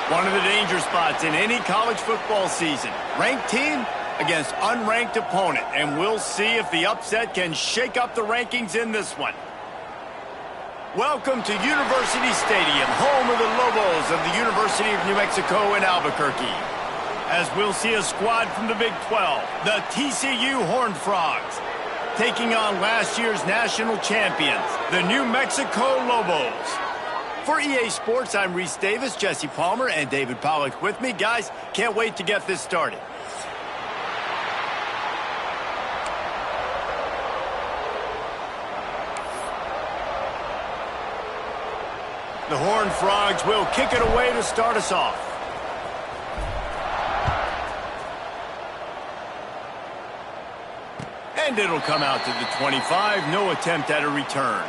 One of the danger spots in any college football season. Ranked team against unranked opponent. And we'll see if the upset can shake up the rankings in this one. Welcome to University Stadium, home of the Lobos of the University of New Mexico in Albuquerque. As we'll see a squad from the Big 12, the TCU Horned Frogs, taking on last year's national champions, the New Mexico Lobos. For EA Sports, I'm Reese Davis, Jesse Palmer, and David Pollack with me. Guys, can't wait to get this started. The Horned Frogs will kick it away to start us off. And it'll come out to the 25. No attempt at a return.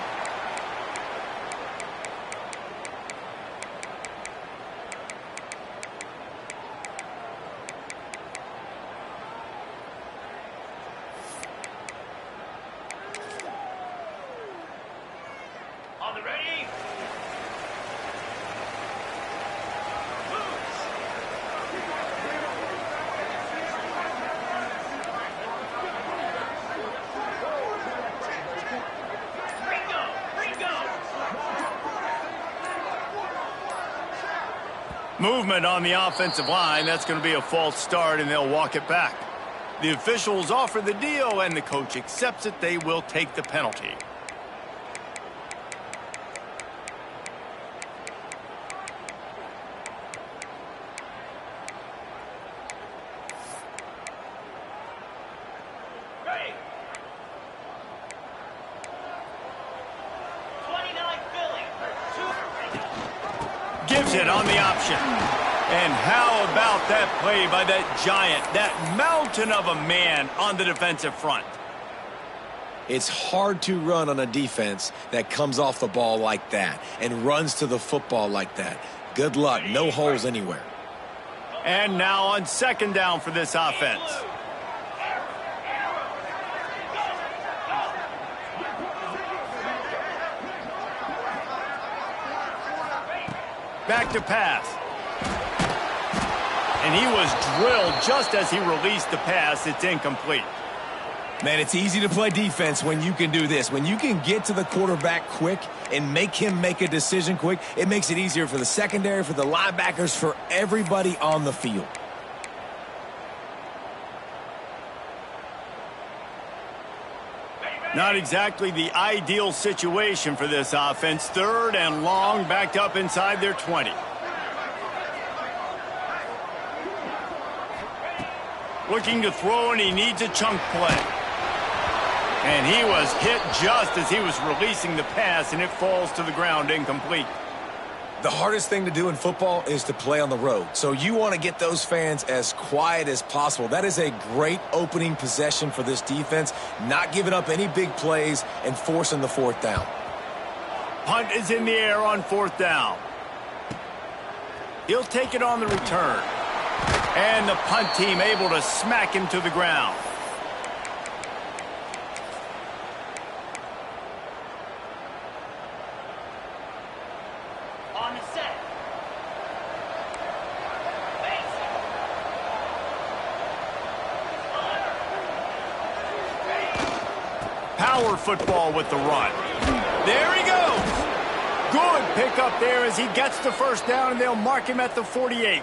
On the ready. Movement on the offensive line. That's going to be a false start, and they'll walk it back. The officials offer the deal, and the coach accepts it. They will take the penalty. Ready. 29 Philly. Gives it on the option. And how about that play by that giant, that mountain of a man on the defensive front? It's hard to run on a defense that comes off the ball like that and runs to the football like that. Good luck. No holes anywhere. And now on second down for this offense. Back to pass. And he was drilled just as he released the pass. It's incomplete. Man, it's easy to play defense when you can do this. When you can get to the quarterback quick and make him make a decision quick, it makes it easier for the secondary, for the linebackers, for everybody on the field. Not exactly the ideal situation for this offense. Third and long, backed up inside their 20. Looking to throw, and he needs a chunk play. And he was hit just as he was releasing the pass, and it falls to the ground incomplete. The hardest thing to do in football is to play on the road. So you want to get those fans as quiet as possible. That is a great opening possession for this defense, not giving up any big plays and forcing the fourth down. Punt is in the air on fourth down. He'll take it on the return. And the punt team able to smack him to the ground. On the set. Power football with the run. There he goes. Good pickup there as he gets the first down, and they'll mark him at the 48.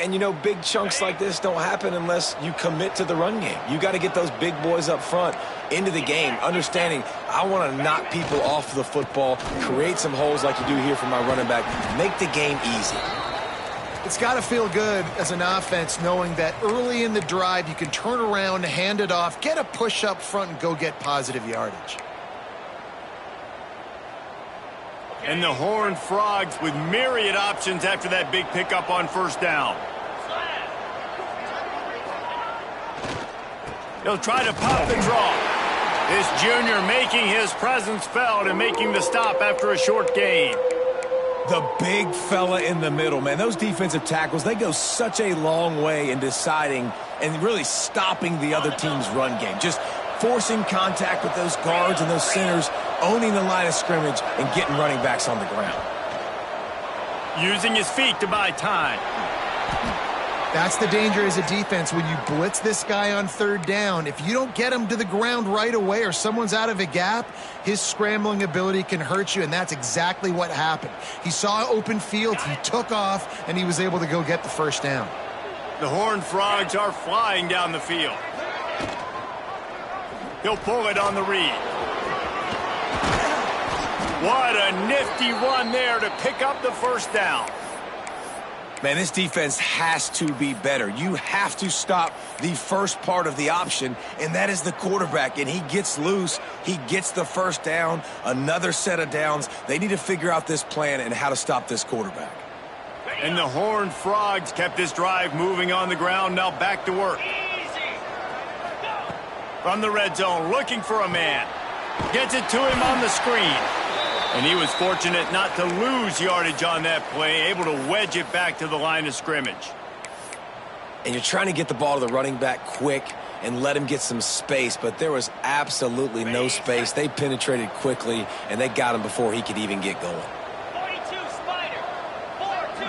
And, you know, big chunks like this don't happen unless you commit to the run game. You got to get those big boys up front into the game, understanding I want to knock people off the football, create some holes like you do here for my running back, make the game easy. It's got to feel good as an offense knowing that early in the drive you can turn around, hand it off, get a push up front, and go get positive yardage. And the Horned Frogs with myriad options after that big pickup on first down. He'll try to pop the draw. This junior making his presence felt and making the stop after a short gain. The big fella in the middle, man. Those defensive tackles, they go such a long way in deciding and really stopping the other team's run game. Just forcing contact with those guards and those centers, owning the line of scrimmage, and getting running backs on the ground. Using his feet to buy time. That's the danger as a defense when you blitz this guy on third down. If you don't get him to the ground right away or someone's out of a gap, his scrambling ability can hurt you, and that's exactly what happened. He saw open field, he took off, and he was able to go get the first down. The Horned Frogs are flying down the field. He'll pull it on the read. What a nifty run there to pick up the first down. Man, this defense has to be better. You have to stop the first part of the option, and that is the quarterback. And he gets loose. He gets the first down, another set of downs. They need to figure out this plan and how to stop this quarterback. And the Horned Frogs kept this drive moving on the ground. Now back to work. From the red zone, looking for a man. Gets it to him on the screen. And he was fortunate not to lose yardage on that play, able to wedge it back to the line of scrimmage. And you're trying to get the ball to the running back quick and let him get some space, but there was absolutely no space. They penetrated quickly, and they got him before he could even get going. 42 Spider. 4-2.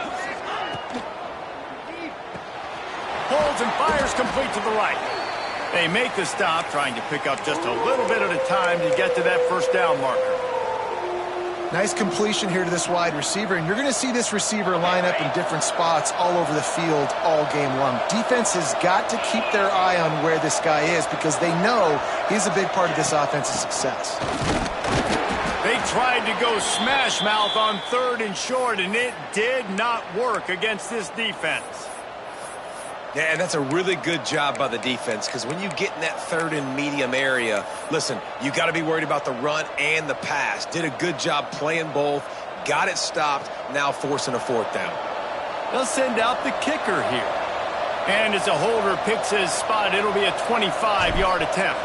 Holds and fires complete to the right. They make the stop, trying to pick up just a little bit at a time to get to that first down marker. Nice completion here to this wide receiver, and you're going to see this receiver line up in different spots all over the field all game long. Defense has got to keep their eye on where this guy is because they know he's a big part of this offense's success. They tried to go smash mouth on third and short, and it did not work against this defense. Yeah, and that's a really good job by the defense because when you get in that third and medium area, listen, you got to be worried about the run and the pass. Did a good job playing both, got it stopped, now forcing a fourth down. They'll send out the kicker here. And as a holder picks his spot, it'll be a 25-yard attempt.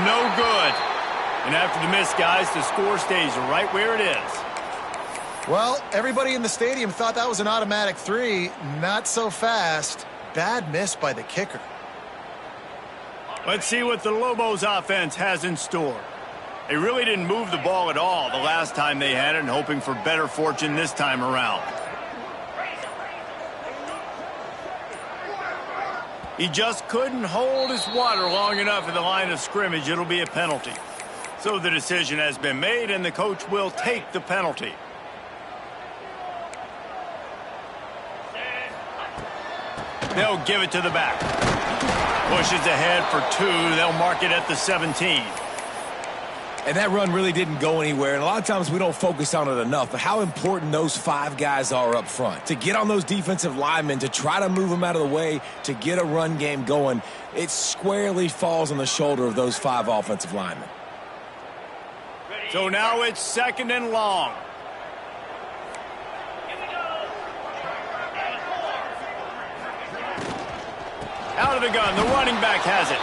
No good. And after the miss, guys, the score stays right where it is. Well, everybody in the stadium thought that was an automatic 3. Not so fast. Bad miss by the kicker. Let's see what the Lobos offense has in store. They really didn't move the ball at all the last time they had it, and hoping for better fortune this time around. He just couldn't hold his water long enough in the line of scrimmage. It'll be a penalty. So the decision has been made, and the coach will take the penalty. They'll give it to the back. Pushes ahead for 2. They'll mark it at the 17. And that run really didn't go anywhere. And a lot of times we don't focus on it enough. But how important those 5 guys are up front. To get on those defensive linemen, to try to move them out of the way, to get a run game going, it squarely falls on the shoulder of those 5 offensive linemen. So now it's 2nd and long. Out of the gun, the running back has it.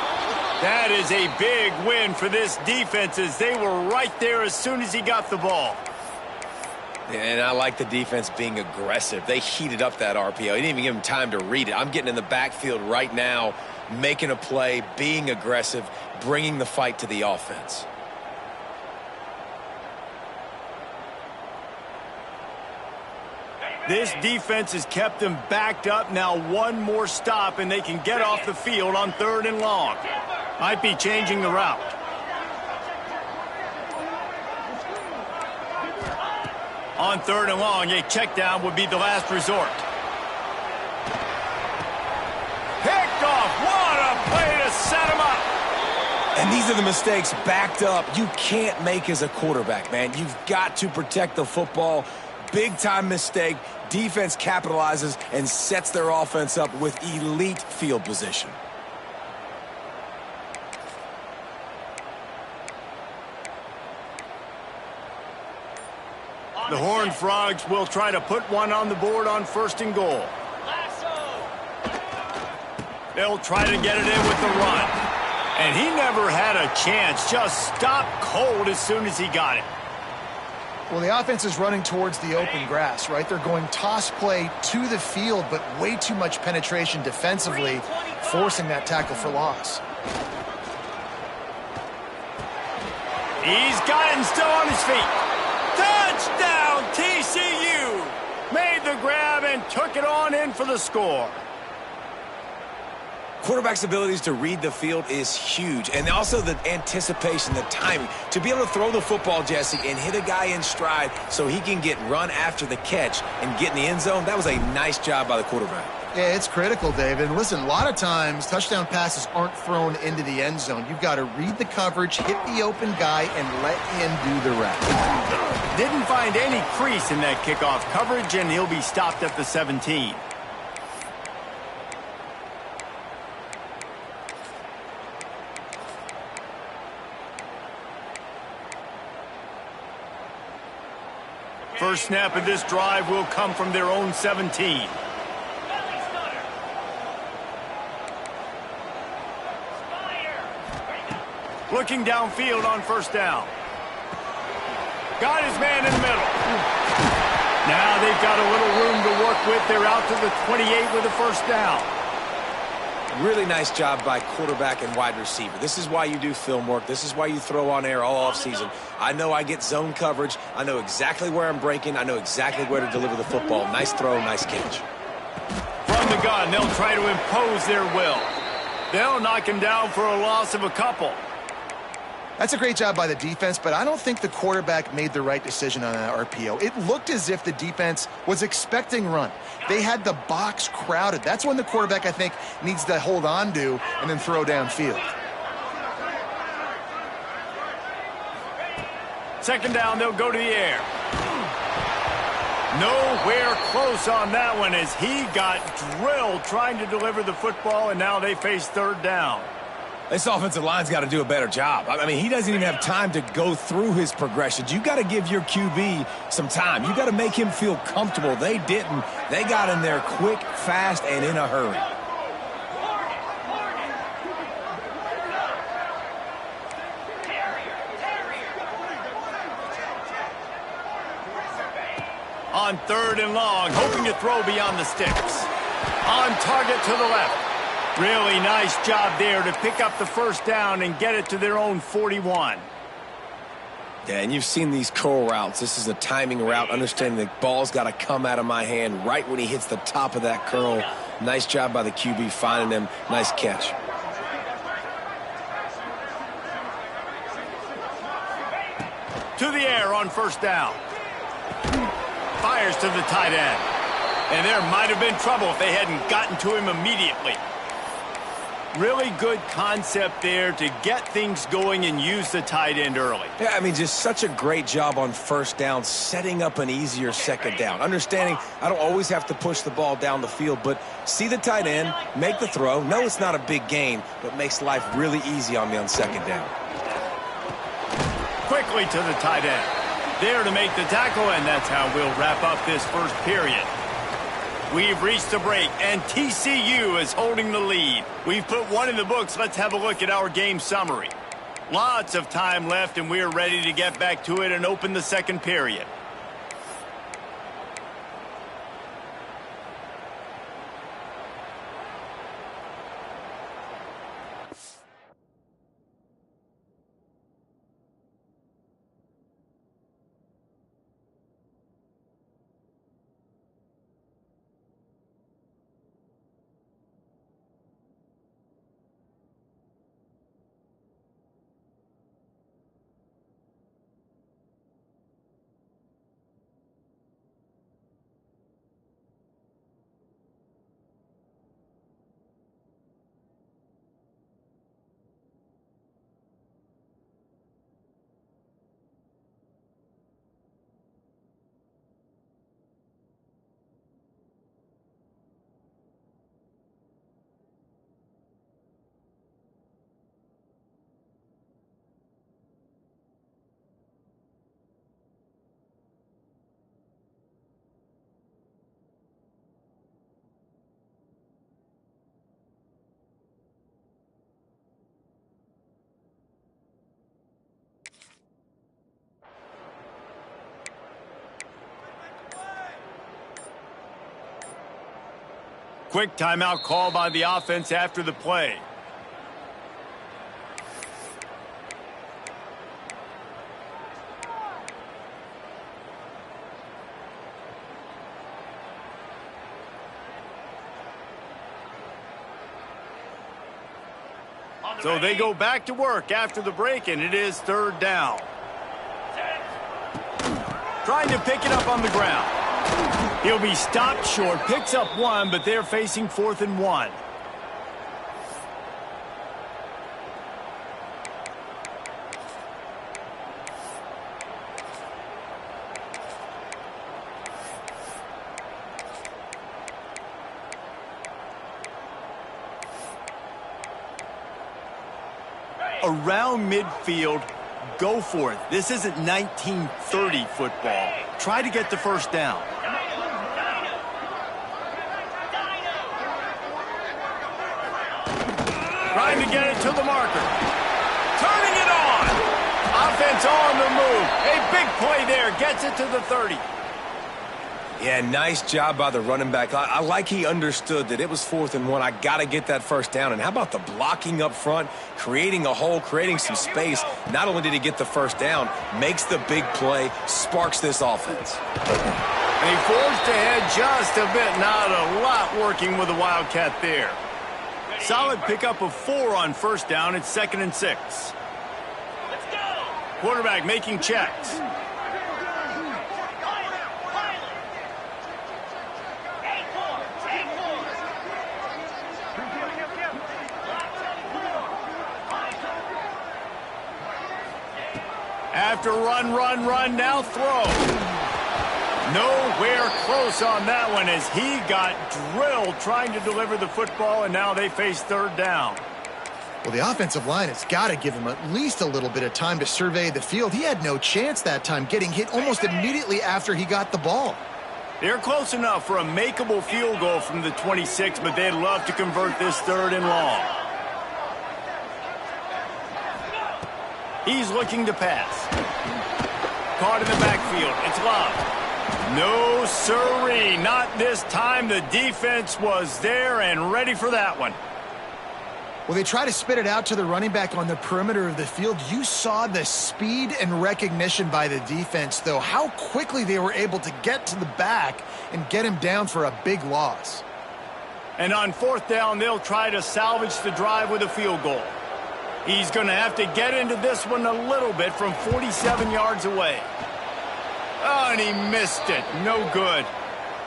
That is a big win for this defense as they were right there as soon as he got the ball. And I like the defense being aggressive. They heated up that RPO. He didn't even give him time to read it. I'm getting in the backfield right now, making a play, being aggressive, bringing the fight to the offense. This defense has them backed up. Now one more stop, and they can get off the field on 3rd and long. Might be changing the route. On 3rd and long, a check down would be the last resort. Picked off. What a play to set him up. And these are the mistakes backed up you can't make as a quarterback, man. You've got to protect the football. Big-time mistake. Defense capitalizes and sets their offense up with elite field position. The Horned Frogs will try to put one on the board on 1st and goal. They'll try to get it in with the run. And he never had a chance. Just stopped cold as soon as he got it. Well, the offense is running towards the open grass, right? They're going toss play to the field, but way too much penetration defensively, forcing that tackle for loss. He's got it and still on his feet. Touchdown, TCU! Made the grab and took it on in for the score. Quarterback's abilities to read the field is huge, and also the anticipation, the timing. To be able to throw the football, Jesse, and hit a guy in stride so he can get run after the catch and get in the end zone, that was a nice job by the quarterback. Yeah, it's critical, David. And listen, a lot of times touchdown passes aren't thrown into the end zone. You've got to read the coverage, hit the open guy, and let him do the rest. Didn't find any crease in that kickoff coverage, and he'll be stopped at the 17. First snap of this drive will come from their own 17. Looking downfield on first down. Got his man in the middle. Now they've got a little room to work with. They're out to the 28 with a first down. Really nice job by quarterback and wide receiver. This is why you do film work. This is why you throw on air all offseason. I know I get zone coverage. I know exactly where I'm breaking. I know exactly where to deliver the football. Nice throw, nice catch. From the gun, they'll try to impose their will. They'll knock him down for a loss of a couple. That's a great job by the defense, but I don't think the quarterback made the right decision on that RPO. It looked as if the defense was expecting run. They had the box crowded. That's when the quarterback, I think, needs to hold on to and then throw downfield. Second down, they'll go to the air. Nowhere close on that one as he got drilled trying to deliver the football, and now they face third down. This offensive line's got to do a better job. I mean, he doesn't even have time to go through his progressions. You got to give your QB some time. You got to make him feel comfortable. They didn't. They got in there quick, fast, and in a hurry. On third and long, hoping to throw beyond the sticks. On target to the left. Really nice job there to pick up the first down and get it to their own 41. Yeah, and you've seen these curl routes. This is a timing route, understanding the ball's got to come out of my hand right when he hits the top of that curl. Nice job by the QB finding him. Nice catch. To the air on first down. Fires to the tight end. And there might have been trouble if they hadn't gotten to him immediately. Really good concept there to get things going and use the tight end early. Yeah, I mean, just such a great job on first down, setting up an easier second down. Understanding I don't always have to push the ball down the field, but see the tight end, make the throw. No, it's not a big gain, but makes life really easy on me on second down. Quickly to the tight end. There to make the tackle, and that's how we'll wrap up this first period. We've reached the break, and TCU is holding the lead. We've put one in the books. Let's have a look at our game summary. Lots of time left, and we're ready to get back to it and open the second period. Quick timeout call by the offense after the play. So they go back to work after the break, and it is third down. Trying to pick it up on the ground. He'll be stopped short, picks up one, but they're facing 4th and 1. Around midfield, go for it. This isn't 1930 football. Try to get the first down. Trying to get it to the marker. Turning it on. Offense on the move. A big play there. Gets it to the 30. Yeah, nice job by the running back. I like he understood that it was 4th and 1. I got to get that first down. And how about the blocking up front, creating a hole, creating some space. Not only did he get the first down, makes the big play, sparks this offense. They forced ahead just a bit. Not a lot working with the Wildcat there. Solid pickup of 4 on first down. It's 2nd and 6. Quarterback making checks. After run, now throw. Nowhere close on that one as he got drilled trying to deliver the football, and now they face third down. Well, the offensive line has got to give him at least a little bit of time to survey the field. He had no chance that time, getting hit almost immediately after he got the ball. They're close enough for a makeable field goal from the 26, but they'd love to convert this 3rd and long. He's looking to pass. Caught in the backfield. It's Love. No siree, not this time. The defense was there and ready for that one. Well, they try to spit it out to the running back on the perimeter of the field. You saw the speed and recognition by the defense, though, how quickly they were able to get to the back and get him down for a big loss. And on 4th down, they'll try to salvage the drive with a field goal. He's going to have to get into this one a little bit from 47 yards away. Oh, and he missed it. No good.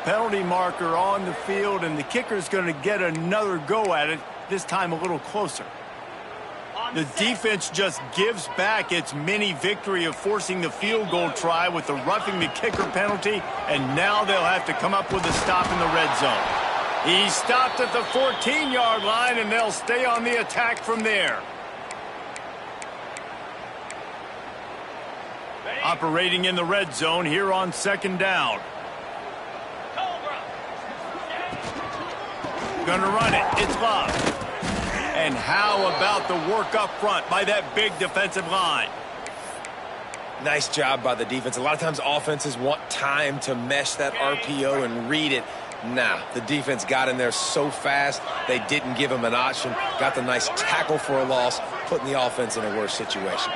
Penalty marker on the field, and the kicker's going to get another go at it, this time a little closer. The defense just gives back its mini victory of forcing the field goal try with the roughing the kicker penalty, and now they'll have to come up with a stop in the red zone. He stopped at the 14-yard line, and they'll stay on the attack from there. Operating in the red zone here on 2nd down. Gonna run it. It's Love. And how about the work up front by that big defensive line? Nice job by the defense. A lot of times offenses want time to mesh that RPO and read it. Nah, the defense got in there so fast, they didn't give him an option. Got the nice tackle for a loss, putting the offense in a worse situation.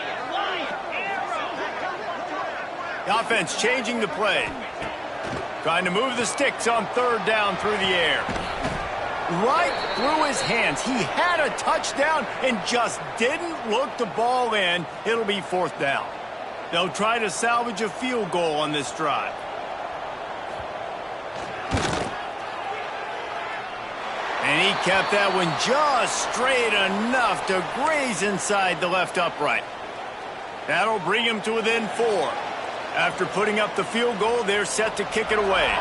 The offense changing the play. Trying to move the sticks on 3rd down through the air. Right through his hands. He had a touchdown and just didn't look the ball in. It'll be 4th down. They'll try to salvage a field goal on this drive. And he kept that one just straight enough to graze inside the left upright. That'll bring him to within 4. After putting up the field goal, they're set to kick it away.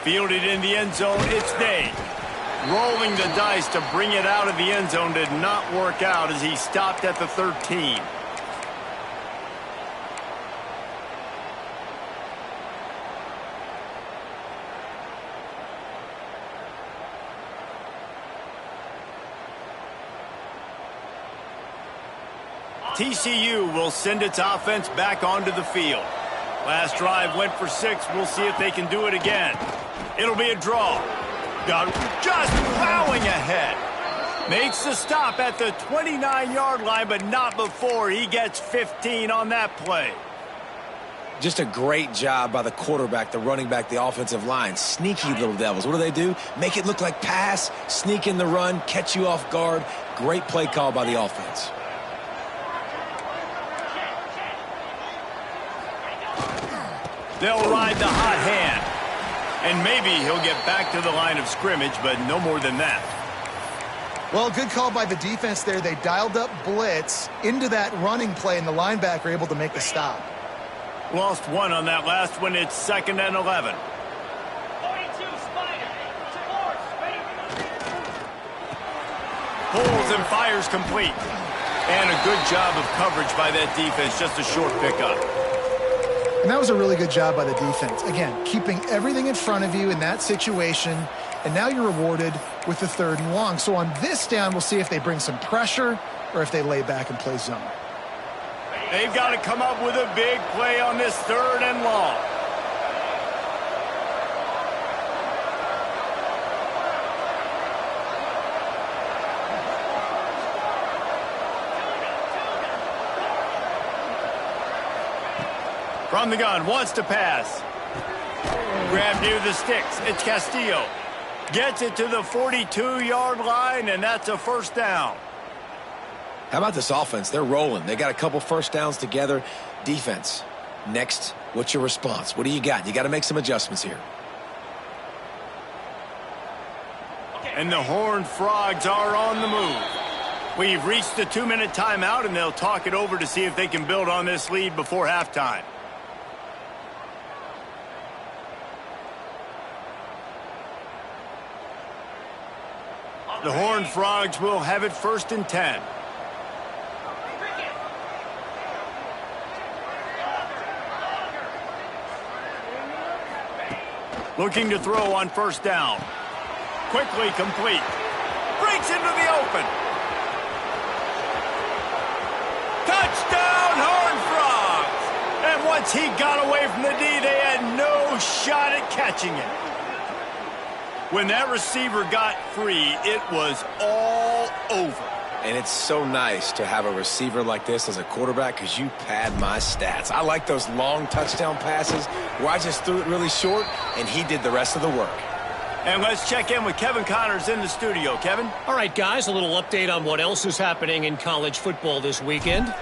Fielded in the end zone, it's Day. Rolling the dice to bring it out of the end zone did not work out as he stopped at the 13. TCU will send its offense back onto the field. Last drive went for 6. We'll see if they can do it again. It'll be a draw. Got just plowing ahead. Makes the stop at the 29-yard line, but not before he gets 15 on that play. Just a great job by the quarterback, the running back, the offensive line. Sneaky little devils. What do? Make it look like pass, sneak in the run, catch you off guard. Great play call by the offense. They'll ride the hot hand. And maybe he'll get back to the line of scrimmage, but no more than that. Well, good call by the defense there. They dialed up blitz into that running play, and the linebacker able to make the stop. Lost one on that last one. It's 2nd and 11. Pulls and fires complete. And a good job of coverage by that defense. Just a short pickup. And that was a really good job by the defense. Again, keeping everything in front of you in that situation, and now you're rewarded with the 3rd and long. So on this down, we'll see if they bring some pressure or if they lay back and play zone. They've got to come up with a big play on this 3rd and long. From the gun, wants to pass. Grab near the sticks. It's Castillo. Gets it to the 42-yard line, and that's a 1st down. How about this offense? They're rolling. They got a couple first downs together. Defense, next, what's your response? What do you got? You got to make some adjustments here. And the Horned Frogs are on the move. We've reached the 2-minute timeout, and they'll talk it over to see if they can build on this lead before halftime. The Horned Frogs will have it 1st and 10. Looking to throw on 1st down. Quickly complete. Breaks into the open. Touchdown, Horned Frogs! And once he got away from the D, they had no shot at catching it. When that receiver got free, it was all over. And it's so nice to have a receiver like this as a quarterback because you pad my stats. I like those long touchdown passes where I just threw it really short and he did the rest of the work. And let's check in with Kevin Connors in the studio. Kevin? All right, guys, a little update on what else is happening in college football this weekend.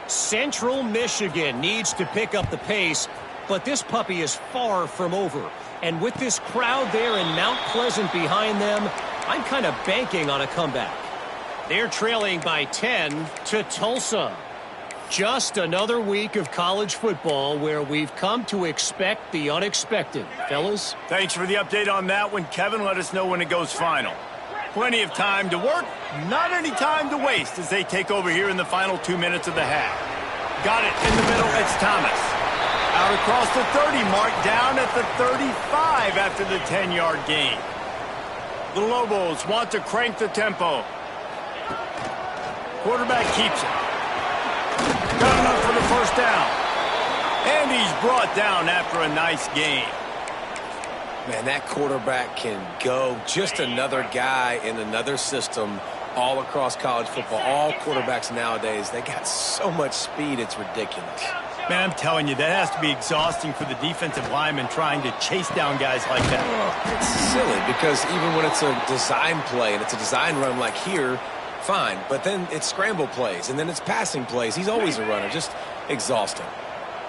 Central Michigan needs to pick up the pace, but this puppy is far from over. And with this crowd there in Mount Pleasant behind them, I'm kind of banking on a comeback. They're trailing by 10 to Tulsa. Just another week of college football where we've come to expect the unexpected. Fellas? Thanks for the update on that one, Kevin. Let us know when it goes final. Plenty of time to work, not any time to waste as they take over here in the final 2 minutes of the half. Got it in the middle. It's Thomas. Out across the 30 mark, down at the 35 after the 10-yard gain. The Lobos want to crank the tempo. Quarterback keeps it. Got enough for the 1st down. And he's brought down after a nice gain. Man, that quarterback can go. Just another guy in another system all across college football. All quarterbacks nowadays, they got so much speed, it's ridiculous. Man, I'm telling you, that has to be exhausting for the defensive lineman trying to chase down guys like that. It's silly because even when it's a design play and it's a design run like here, fine. But then it's scramble plays and then it's passing plays. He's always a runner. Just exhausting.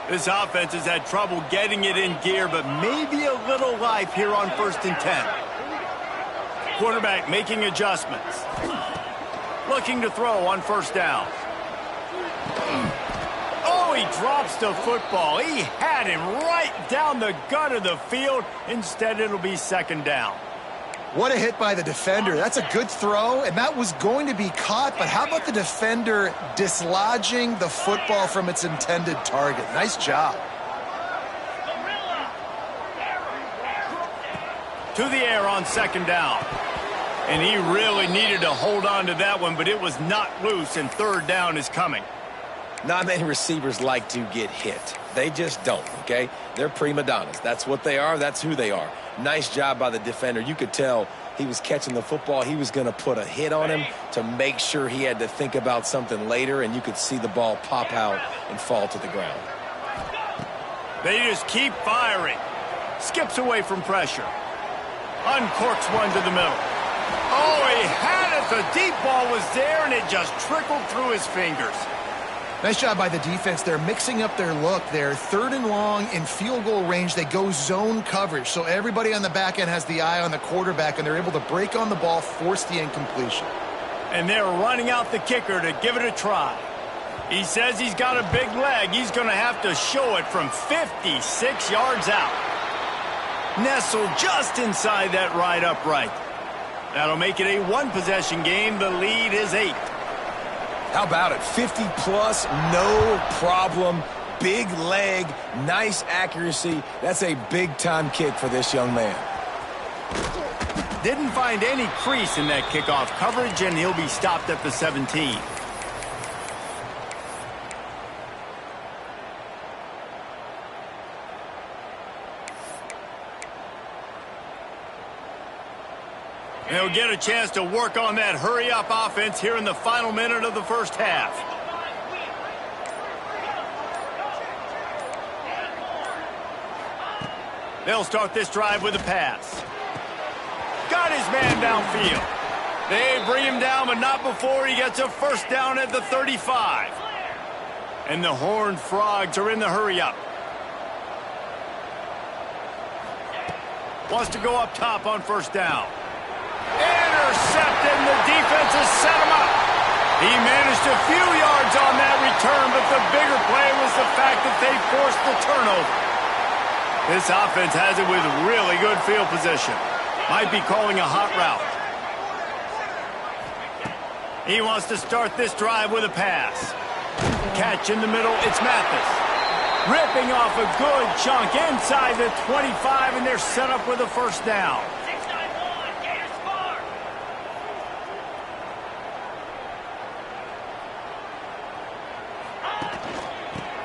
This offense has had trouble getting it in gear, but maybe a little life here on 1st and 10. Quarterback making adjustments. Looking to throw on 1st down. Oh, he drops the football. He had him right down the gut of the field. Instead, it'll be 2nd down. What a hit by the defender. That's a good throw, and that was going to be caught, but how about the defender dislodging the football from its intended target? Nice job. To the air on 2nd down. And he really needed to hold on to that one, but it was not loose, and 3rd down is coming. Not many receivers like to get hit. They just don't, okay? They're prima donnas. That's what they are. That's who they are. Nice job by the defender. You could tell he was catching the football. He was going to put a hit on him to make sure he had to think about something later, and you could see the ball pop out and fall to the ground. They just keep firing. Skips away from pressure. Uncorks one to the middle. Oh, he had it. The deep ball was there, and it just trickled through his fingers. Nice job by the defense. They're mixing up their look. They're 3rd and long in field goal range. They go zone coverage, so everybody on the back end has the eye on the quarterback, and they're able to break on the ball, force the incompletion. And they're running out the kicker to give it a try. He says he's got a big leg. He's going to have to show it from 56 yards out. Nestled just inside that right upright. That'll make it a 1-possession game. The lead is 8. How about it? 50-plus, no problem. Big leg, nice accuracy. That's a big-time kick for this young man. Didn't find any crease in that kickoff coverage, and he'll be stopped at the 17. They'll get a chance to work on that hurry-up offense here in the final minute of the first half. They'll start this drive with a pass. Got his man downfield. They bring him down, but not before he gets a first down at the 35. And the Horned Frogs are in the hurry-up. Wants to go up top on first down. Intercepted, and the defense has set him up. He managed a few yards on that return, but the bigger play was the fact that they forced the turnover. This offense has it with really good field position. Might be calling a hot route. He wants to start this drive with a pass. Catch in the middle, it's Mathis. Ripping off a good chunk inside the 25, and they're set up with a first down.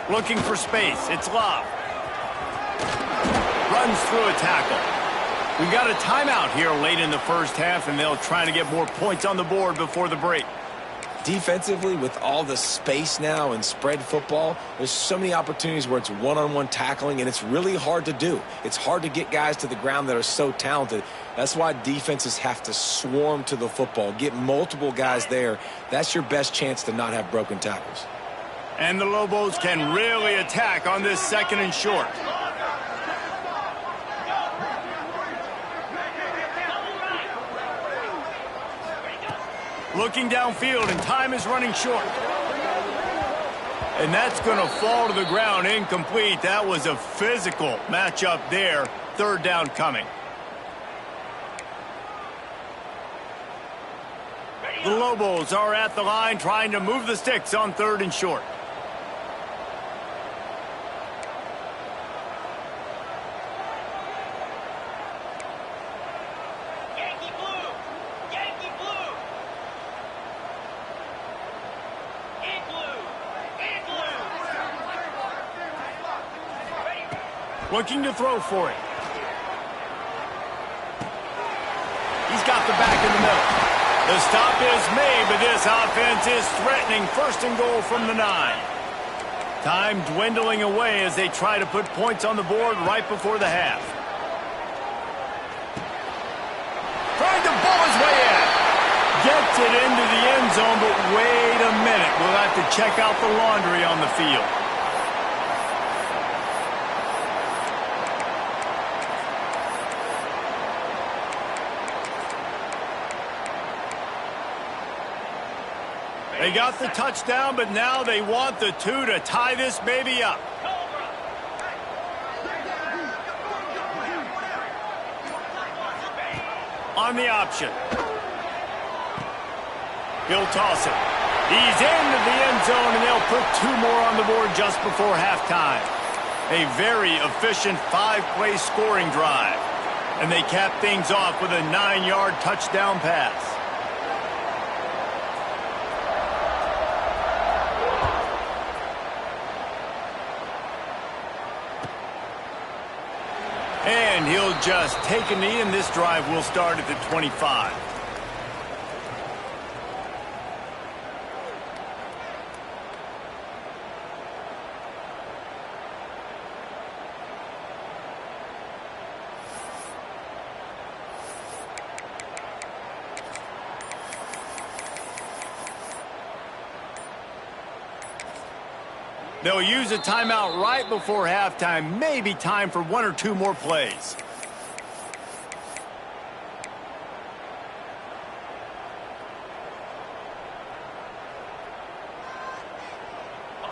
Looking for space. It's Love. Runs through a tackle. We've got a timeout here late in the first half, and they'll try to get more points on the board before the break. Defensively, with all the space now and spread football, there's so many opportunities where it's one-on-one tackling, and it's really hard to do. It's hard to get guys to the ground that are so talented. That's why defenses have to swarm to the football, get multiple guys there. That's your best chance to not have broken tackles. And the Lobos can really attack on this 2nd and short. Looking downfield, and time is running short. And that's going to fall to the ground incomplete. That was a physical matchup there. 3rd down coming. The Lobos are at the line trying to move the sticks on 3rd and short. Looking to throw for it. He's got the back in the middle. The stop is made, but this offense is threatening 1st and goal from the 9. Time dwindling away as they try to put points on the board right before the half. Trying to ball his way in. Gets it into the end zone, but wait a minute. We'll have to check out the laundry on the field. They got the touchdown, but now they want the 2 to tie this baby up. On the option. He'll toss it. He's into the end zone, and they'll put 2 more on the board just before halftime. A very efficient 5-play scoring drive. And they cap things off with a 9-yard touchdown pass. And he'll just take a knee, and this drive will start at the 25. They'll use a timeout right before halftime. Maybe time for 1 or 2 more plays.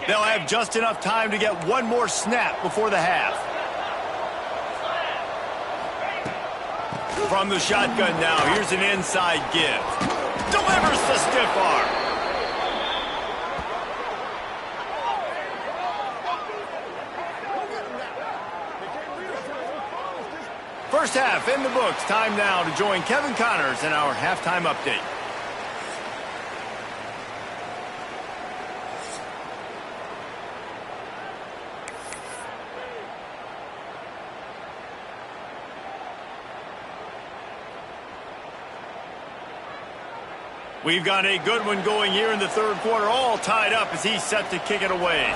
They'll have just enough time to get 1 more snap before the half. From the shotgun now, here's an inside give. Delivers the stiff arm. First half in the books. Time now to join Kevin Connors in our halftime update. We've got a good one going here in the third quarter, all tied up as he's set to kick it away.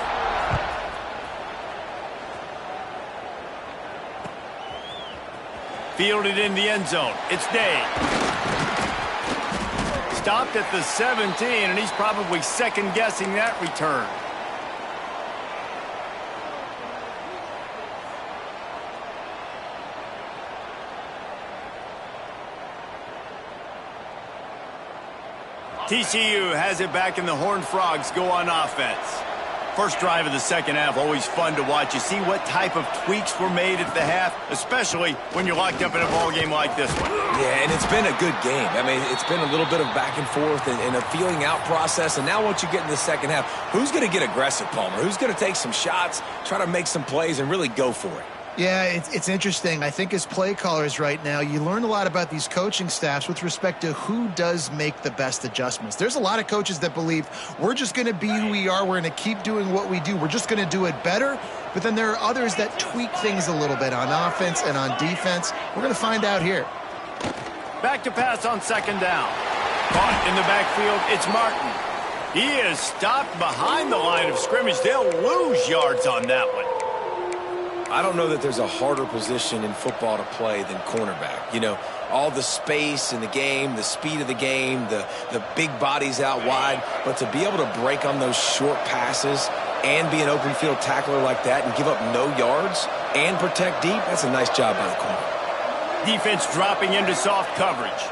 Fielded in the end zone. It's Day. Stopped at the 17, and he's probably second-guessing that return. TCU has it back, and the Horned Frogs go on offense. First drive of the second half, always fun to watch. You see what type of tweaks were made at the half, especially when you're locked up in a ball game like this one. Yeah, and it's been a good game. I mean, it's been a little bit of back and forth and a feeling out process. And now once you get in the second half, who's going to get aggressive, Palmer? Who's going to take some shots, try to make some plays, and really go for it? Yeah, it's interesting. I think as play callers right now, you learn a lot about these coaching staffs with respect to who does make the best adjustments. There's a lot of coaches that believe we're just going to be who we are. We're going to keep doing what we do. We're just going to do it better. But then there are others that tweak things a little bit on offense and on defense. We're going to find out here. Back to pass on second down. Caught in the backfield, it's Martin. He is stopped behind the line of scrimmage. They'll lose yards on that one. I don't know that there's a harder position in football to play than cornerback. You know, all the space in the game, the speed of the game, the big bodies out wide. But to be able to break on those short passes and be an open field tackler like that and give up no yards and protect deep, that's a nice job by the corner. Defense dropping into soft coverage.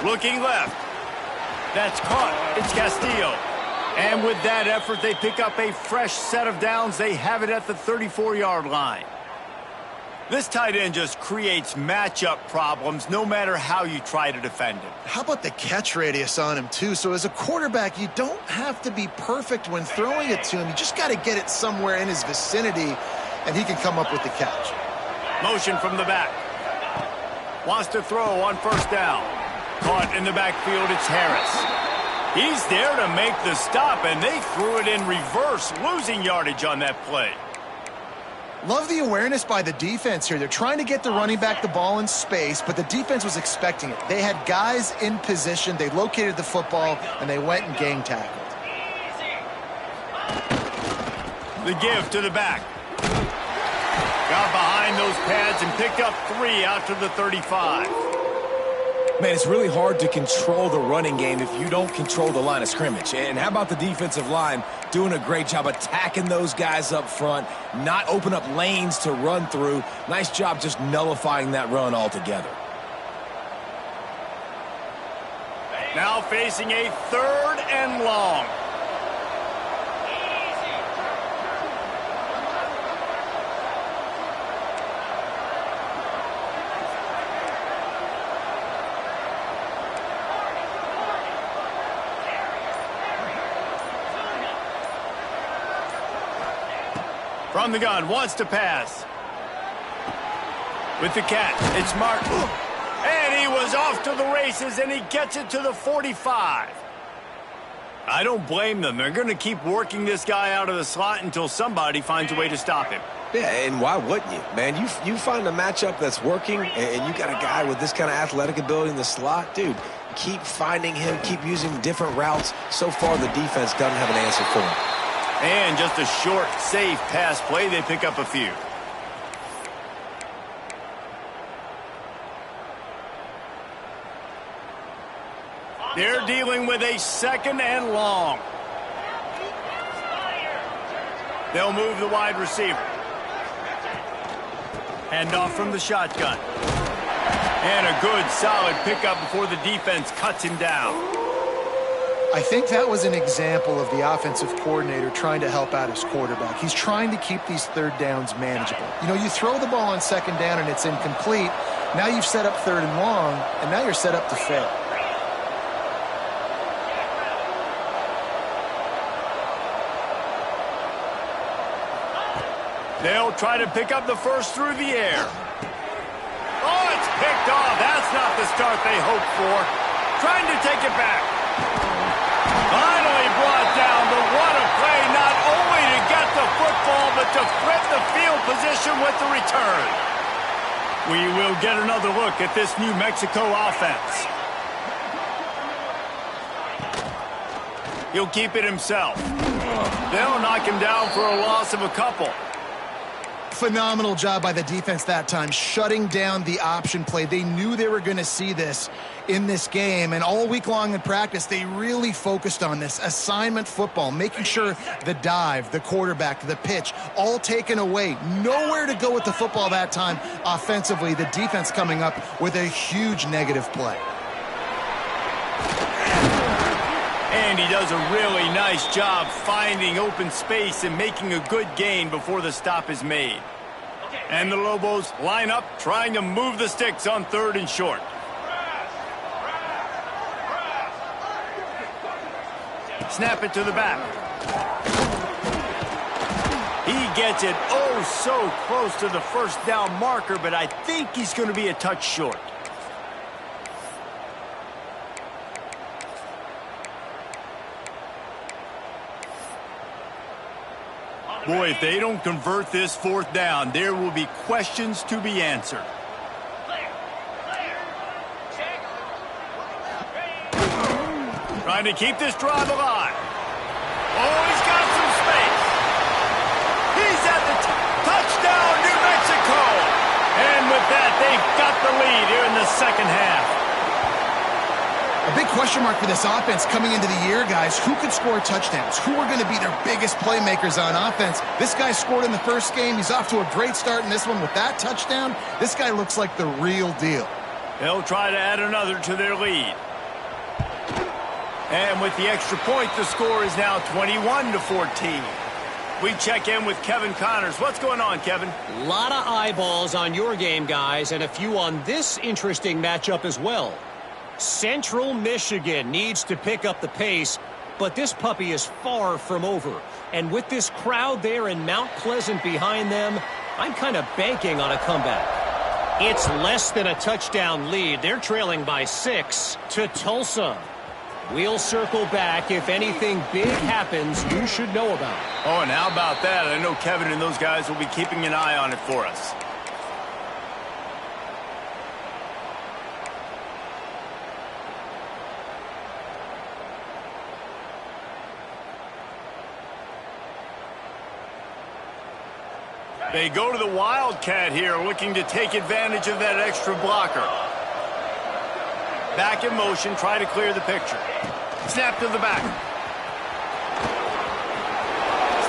Looking left. That's caught. It's Castillo. And with that effort, they pick up a fresh set of downs. They have it at the 34-yard line. This tight end just creates matchup problems no matter how you try to defend him. How about the catch radius on him, too? So as a quarterback, you don't have to be perfect when throwing it to him. You just got to get it somewhere in his vicinity, and he can come up with the catch. Motion from the back. Wants to throw on first down. Caught in the backfield, it's Harris. He's there to make the stop, and they threw it in reverse, losing yardage on that play. Love the awareness by the defense here. They're trying to get the running back the ball in space, but the defense was expecting it. They had guys in position. They located the football, and they went and gang tackled. The give to the back. Got behind those pads and picked up 3 out to the 35. Man, it's really hard to control the running game if you don't control the line of scrimmage. And how about the defensive line doing a great job attacking those guys up front, not open up lanes to run through. Nice job just nullifying that run altogether. Now facing a 3rd and long. From the gun, wants to pass. With the catch, it's Martin. And he was off to the races, and he gets it to the 45. I don't blame them. They're going to keep working this guy out of the slot until somebody finds a way to stop him. Yeah, and why wouldn't you? Man, you find a matchup that's working, and you got a guy with this kind of athletic ability in the slot, dude, keep finding him, keep using different routes. So far, the defense doesn't have an answer for him. And just a short, safe pass play, they pick up a few. They're dealing with a 2nd and long. They'll move the wide receiver. Hand off from the shotgun. And a good, solid pickup before the defense cuts him down. I think that was an example of the offensive coordinator trying to help out his quarterback. He's trying to keep these third downs manageable. You know, you throw the ball on second down and it's incomplete. Now you've set up third and long, and now you're set up to fail. They'll try to pick up the first through the air. Oh, it's picked off. That's not the start they hoped for. Trying to take it back. Finally brought down, but what a play, not only to get the football, but to flip the field position with the return. We will get another look at this New Mexico offense. He'll keep it himself. They'll knock him down for a loss of a couple. Phenomenal job by the defense that time, shutting down the option play. They knew they were going to see this in this game, and all week long in practice, they really focused on this assignment football, making sure the dive, the quarterback, the pitch, all taken away. Nowhere to go with the football that time offensively. The defense coming up with a huge negative play. And he does a really nice job finding open space and making a good gain before the stop is made. And the Lobos line up, trying to move the sticks on third and short. Snap it to the back. He gets it oh so close to the first down marker, but I think he's going to be a touch short. Boy, if they don't convert this fourth down, there will be questions to be answered. Trying to keep this drive alive. Oh, he's got some space. He's at the touchdown, New Mexico. And with that, they've got the lead here in the second half. A big question mark for this offense coming into the year, guys. Who could score touchdowns? Who are going to be their biggest playmakers on offense? This guy scored in the first game. He's off to a great start in this one with that touchdown. This guy looks like the real deal. They'll try to add another to their lead. And with the extra point, the score is now 21-14. We check in with Kevin Connors. What's going on, Kevin? A lot of eyeballs on your game, guys, and a few on this interesting matchup as well. Central Michigan needs to pick up the pace, but this puppy is far from over. And with this crowd there in Mount Pleasant behind them, I'm kind of banking on a comeback. It's less than a touchdown lead. They're trailing by 6 to Tulsa. We'll circle back if anything big happens you should know about. Oh, and how about that? I know Kevin and those guys will be keeping an eye on it for us. They go to the Wildcat here, looking to take advantage of that extra blocker. Back in motion, try to clear the picture. Snap to the back.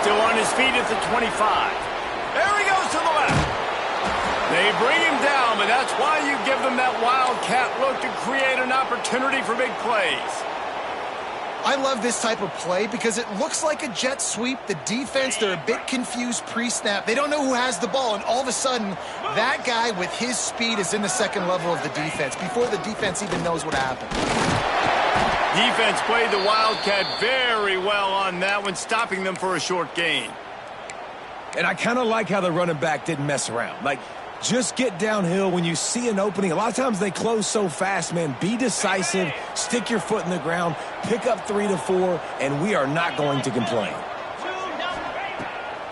Still on his feet at the 25. There he goes to the left. They bring him down, but that's why you give them that Wildcat look to create an opportunity for big plays. I love this type of play because it looks like a jet sweep. The defense, they're a bit confused pre-snap. They don't know who has the ball, and all of a sudden, that guy with his speed is in the second level of the defense before the defense even knows what happened. Defense played the Wildcat very well on that one, stopping them for a short gain. And I kind of like how the running back didn't mess around. Like, just get downhill when you see an opening. A lot of times they close so fast, man. Be decisive, stick your foot in the ground, pick up 3 to 4, and we are not going to complain.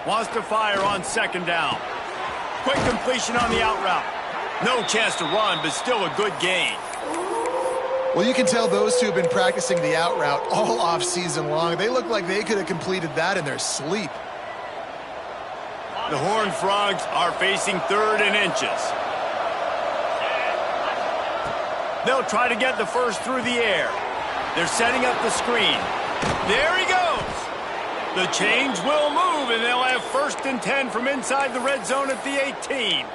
Wants to fire on second down. Quick completion on the out route. No chance to run, but still a good gain. Well, you can tell those two have been practicing the out route all off season long. They look like they could have completed that in their sleep. The Horned Frogs are facing third and inches. They'll try to get the first through the air. They're setting up the screen. There he goes. The chains will move. move, and they'll have 1st and 10 from inside the red zone at the 18.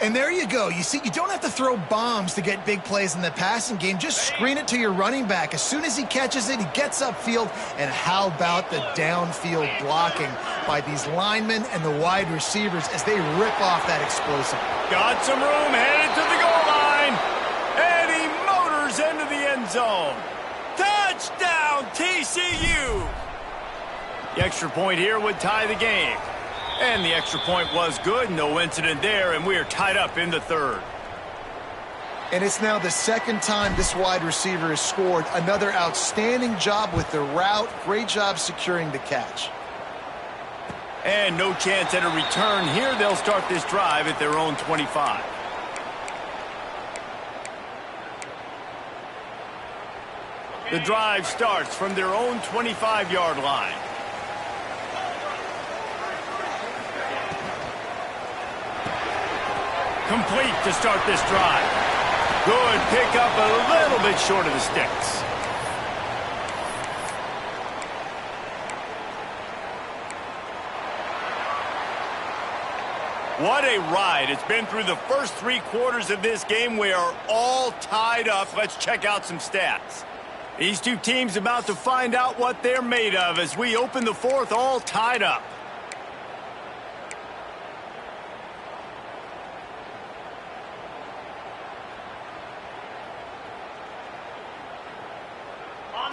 And there you go. You see, you don't have to throw bombs to get big plays in the passing game. Just screen it to your running back. As soon as he catches it, he gets upfield. And how about the downfield blocking by these linemen and the wide receivers as they rip off that explosive. Got some room, headed to the goal line. And he motors into the end zone. Touchdown, TCU! The extra point here would tie the game. And the extra point was good. No incident there, and we are tied up in the 3rd. And it's now the 2nd time this wide receiver has scored. Another outstanding job with the route. Great job securing the catch. And no chance at a return here. They'll start this drive at their own 25. The drive starts from their own 25-yard line. Complete to start this drive. Good pickup, a little bit short of the sticks. What a ride. It's been through the first 3 quarters of this game. We are all tied up. Let's check out some stats. These two teams about to find out what they're made of as we open the 4th all tied up.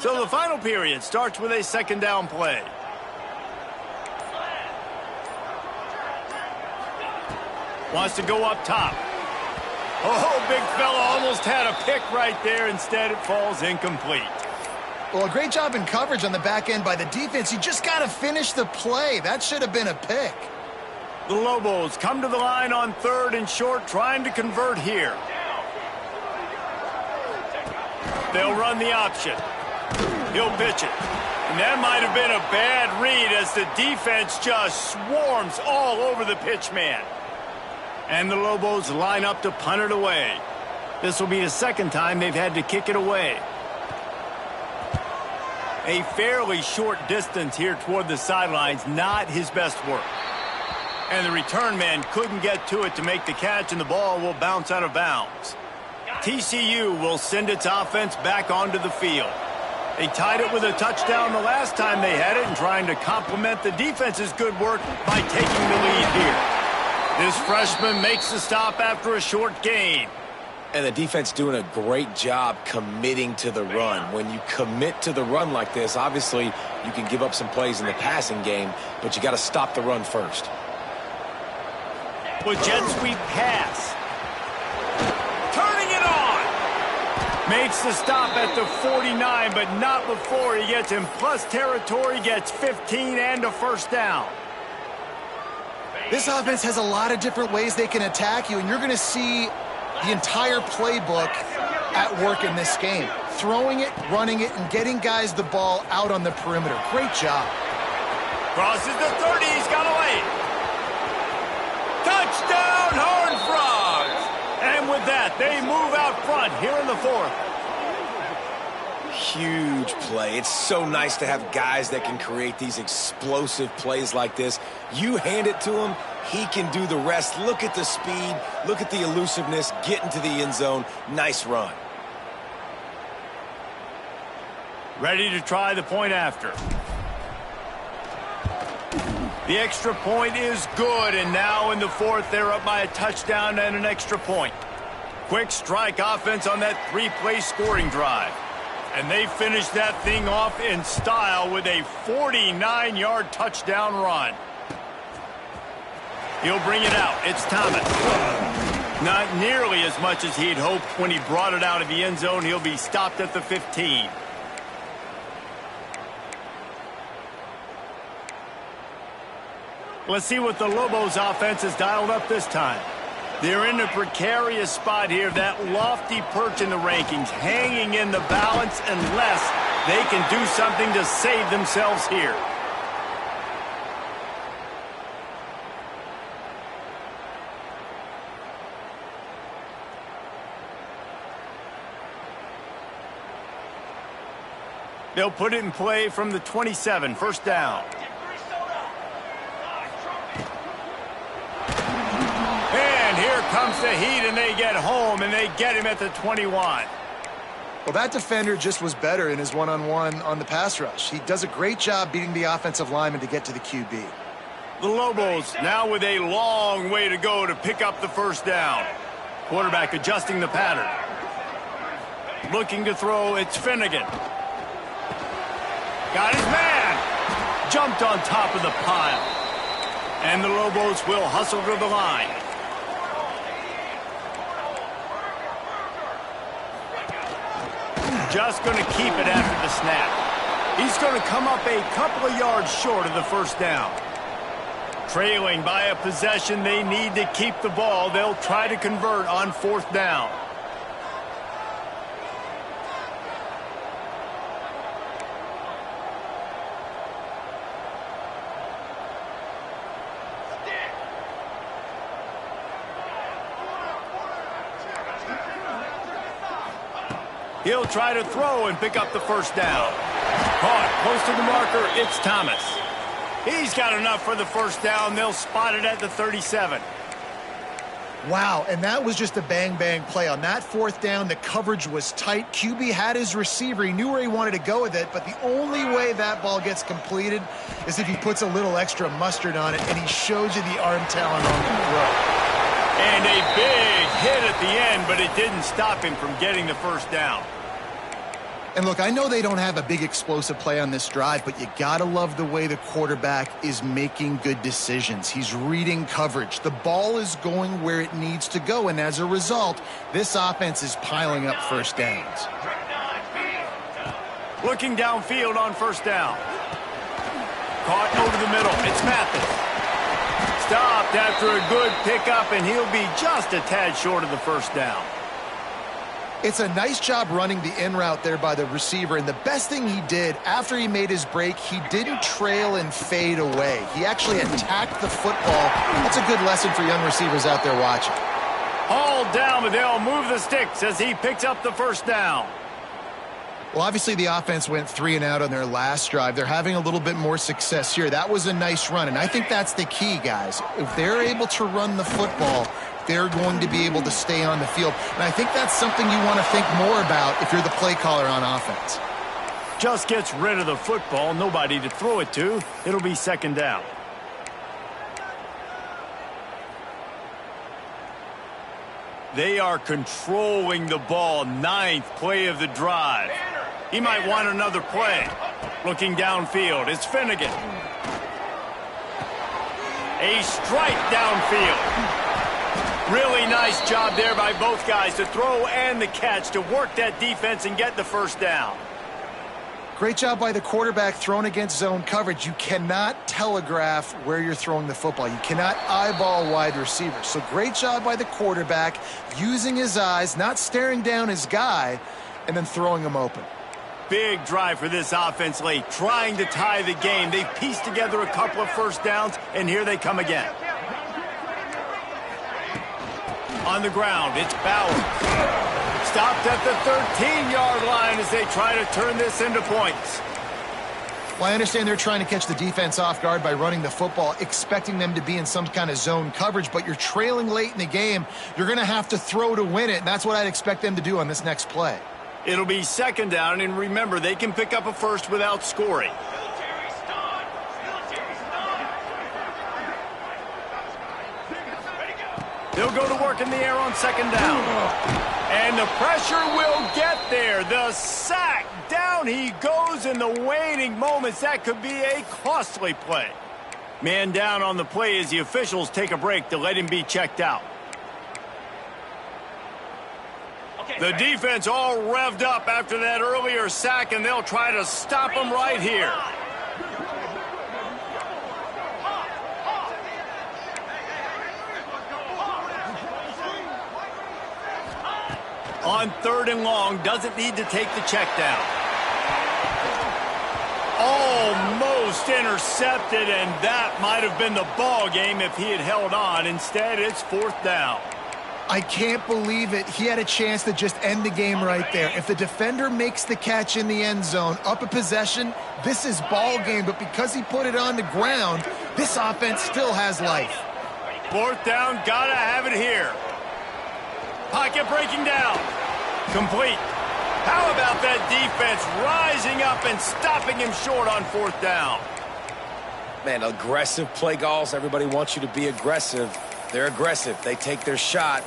So the final period starts with a 2nd down play. Wants to go up top. Oh, big fella almost had a pick right there. Instead, it falls incomplete. Well, a great job in coverage on the back end by the defense. You just got to finish the play. That should have been a pick. The Lobos come to the line on 3rd and short, trying to convert here. They'll run the option. He'll pitch it. And that might have been a bad read as the defense just swarms all over the pitch man. And the Lobos line up to punt it away. This will be the 2nd time they've had to kick it away. A fairly short distance here toward the sidelines, not his best work. And the return man couldn't get to it to make the catch, and the ball will bounce out of bounds. TCU will send its offense back onto the field. They tied it with a touchdown the last time they had it and trying to complement the defense's good work by taking the lead here. This freshman makes the stop after a short gain. And the defense doing a great job committing to the run. When you commit to the run like this, obviously you can give up some plays in the passing game, but you got to stop the run first. With jet sweep pass. Turning it on. Makes the stop at the 49, but not before he gets in plus territory, gets 15 and a 1st down. This offense has a lot of different ways they can attack you, and you're going to see the entire playbook at work in this game. Throwing it, running it, and getting guys the ball out on the perimeter. Great job. Crosses the 30, he's got away. Touchdown, Horned Frogs! And with that, they move out front here in the 4th. Huge play. It's so nice to have guys that can create these explosive plays like this. You hand it to him, he can do the rest. Look at the speed, look at the elusiveness, get into the end zone. Nice run. Ready to try the point after. The extra point is good, and now in the 4th, they're up by a touchdown and an extra point. Quick strike offense on that 3-play scoring drive. And they finish that thing off in style with a 49-yard touchdown run. He'll bring it out. It's Thomas. Not nearly as much as he'd hoped when he brought it out of the end zone. He'll be stopped at the 15. Let's see what the Lobos offense has dialed up this time. They're in a precarious spot here, that lofty perch in the rankings, hanging in the balance unless they can do something to save themselves here. They'll put it in play from the 27, 1st down. comes the heat, and they get home, and they get him at the 21. Well, that defender just was better in his one-on-one on the pass rush. He does a great job beating the offensive lineman to get to the QB. The Lobos now with a long way to go to pick up the first down. Quarterback adjusting the pattern. Looking to throw, it's Finnegan. Got his man. Jumped on top of the pile. And the Lobos will hustle to the line. Just going to keep it after the snap. He's going to come up a couple of yards short of the first down. Trailing by a possession, they need to keep the ball. They'll try to convert on fourth down. He'll try to throw and pick up the first down. Caught close to the marker, it's Thomas. He's got enough for the first down. They'll spot it at the 37. Wow, and that was just a bang-bang play. On that fourth down, the coverage was tight. QB had his receiver. He knew where he wanted to go with it, but the only way that ball gets completed is if he puts a little extra mustard on it, and he shows you the arm talent on the throw. And a big hit at the end, but it didn't stop him from getting the first down. And look, I know they don't have a big explosive play on this drive, but you gotta love the way the quarterback is making good decisions. He's reading coverage. The ball is going where it needs to go, and as a result, this offense is piling up first downs. Looking downfield on first down. Caught over the middle. It's Mathis. Stopped after a good pickup, and he'll be just a tad short of the first down. It's a nice job running the in route there by the receiver, and the best thing he did after he made his break, he didn't trail and fade away. He actually attacked the football. That's a good lesson for young receivers out there watching. Hauled down, but they'll move the sticks as he picks up the first down. Well, obviously the offense went 3 and out on their last drive. They're having a little bit more success here. That was a nice run, and I think that's the key, guys. If they're able to run the football, they're going to be able to stay on the field. And I think that's something you want to think more about if you're the play caller on offense. Just gets rid of the football, nobody to throw it to. It'll be second down. They are controlling the ball. 9th play of the drive. He might want another play. Looking downfield, it's Finnegan. A strike downfield. Really nice job there by both guys to throw and the catch to work that defense and get the first down. Great job by the quarterback thrown against zone coverage. You cannot telegraph where you're throwing the football. You cannot eyeball wide receivers. So great job by the quarterback using his eyes, not staring down his guy, and then throwing him open. Big drive for this offense late, trying to tie the game. They've pieced together a couple of first downs, and here they come again. On the ground, it's Bauer. Stopped at the 13-yard line as they try to turn this into points. Well, I understand they're trying to catch the defense off guard by running the football, expecting them to be in some kind of zone coverage, but you're trailing late in the game. You're going to have to throw to win it, and that's what I'd expect them to do on this next play. It'll be second down, and remember, they can pick up a first without scoring. They'll go to work in the air on second down. And the pressure will get there. The sack. Down he goes in the waning moments. That could be a costly play. Man down on the play as the officials take a break to let him be checked out. The defense all revved up after that earlier sack, and they'll try to stop him right here. On 3rd and long, doesn't need to take the check down. Almost intercepted, and that might have been the ball game if he had held on. Instead, it's 4th down. I can't believe it. He had a chance to just end the game right there. If the defender makes the catch in the end zone, up a possession, this is ball game. But because he put it on the ground, this offense still has life. 4th down, gotta have it here. Pocket breaking down. Complete. How about that defense rising up and stopping him short on fourth down? Man, aggressive play calls. Everybody wants you to be aggressive. They're aggressive. They take their shot.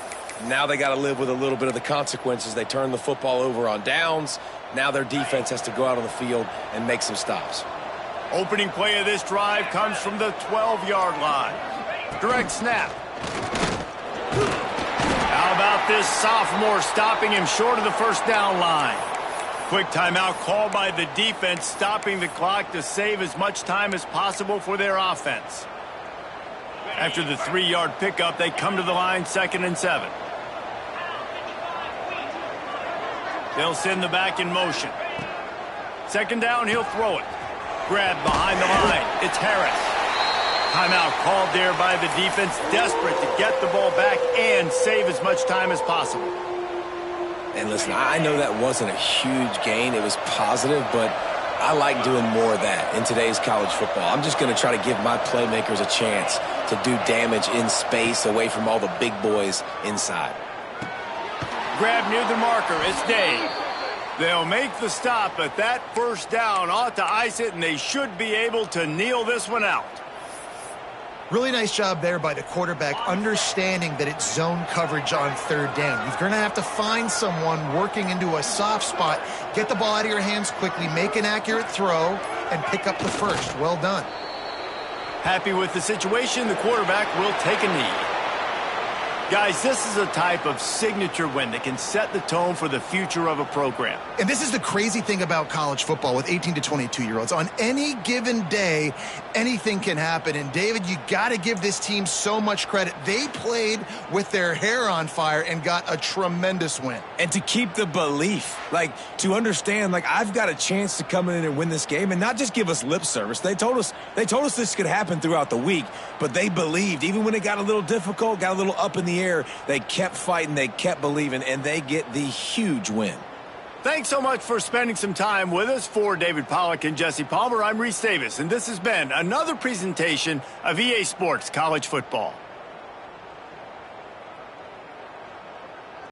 Now they got to live with a little bit of the consequences. They turn the football over on downs. Now their defense has to go out on the field and make some stops. Opening play of this drive comes from the 12-yard line. Direct snap. How about this sophomore stopping him short of the first down line? Quick timeout called by the defense, stopping the clock to save as much time as possible for their offense. After the 3-yard pickup, they come to the line 2nd and 7. They'll send the back in motion. 2nd down, he'll throw it. Grabbed behind the line. It's Harris. Timeout called there by the defense, desperate to get the ball back and save as much time as possible. And listen, I know that wasn't a huge gain. It was positive, but I like doing more of that in today's college football. I'm just going to try to give my playmakers a chance to do damage in space away from all the big boys inside. Grab near the marker. It's Dave. They'll make the stop, but that first down ought to ice it, and they should be able to kneel this one out. Really nice job there by the quarterback, understanding that it's zone coverage on 3rd down. You're going to have to find someone working into a soft spot, get the ball out of your hands quickly, make an accurate throw, and pick up the first. Well done. Happy with the situation, the quarterback will take a knee. Guys, this is a type of signature win that can set the tone for the future of a program. And this is the crazy thing about college football with 18 to 22-year-olds. On any given day, anything can happen. And, David, you got to give this team so much credit. They played with their hair on fire and got a tremendous win. And to keep the belief, like, to understand, like, I've got a chance to come in and win this game and not just give us lip service. They told us this could happen throughout the week, but they believed. Even when it got a little difficult, got a little up in the air, they kept fighting, they kept believing, and they get the huge win. Thanks so much for spending some time with us. For David Pollack and Jesse Palmer, I'm Reese Davis, and this has been another presentation of EA Sports College Football.